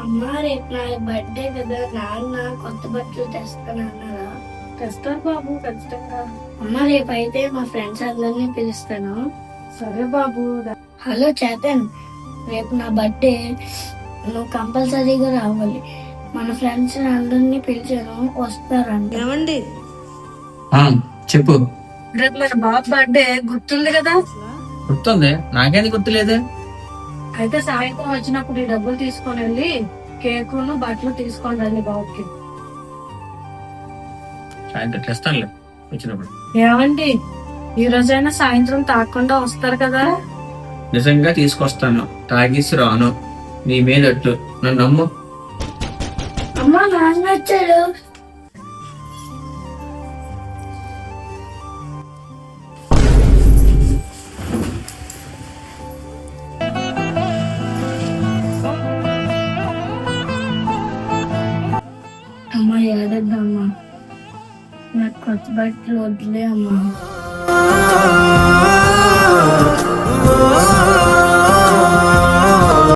అమ్మా రేపు నా బర్త్డే కదా, నాన్న కొత్త బట్టలు తెస్తానన్నారా? తెస్తారు బాబు, ఖచ్చితంగా. అమ్మ రేపు అయితే మా ఫ్రెండ్స్ అందరినీ పిలుస్తాను. సరే బాబు. హలో చేతన్, రేపు నా బర్త్డే, నువ్వు కంపల్సరీగా రావాలి. మన ఫ్రెండ్స్ అందరినీ పిలిచాను, వస్తారంట. ఏమండి, చెప్పు. రేపు మన బాబు బర్త్డే గుర్తుంది కదా? గుర్తుంది, నాకేది గుర్తులేదు. అయితే సాయంత్రం వచ్చినప్పుడు ఈ డబ్బులు తీసుకొని వెళ్ళి కేకును బట్టలు తీసుకొని రండి బాబుకి. సాయంత్రం తెస్తానులే వచ్చినప్పుడు. ఏమండి, ఈ రోజైనా సాయంత్రం తాగకుండా వస్తారు కదా? నిజంగా తీసుకొస్తాను, తాగేసి రాను. నీ మీదట్టు, నన్ను నమ్ము. అమ్మ నాన్న వచ్చాడు. అమ్మ ఏడద్దమ్మా, నాకు కొత్త బట్టలు వద్దులే అమ్మా.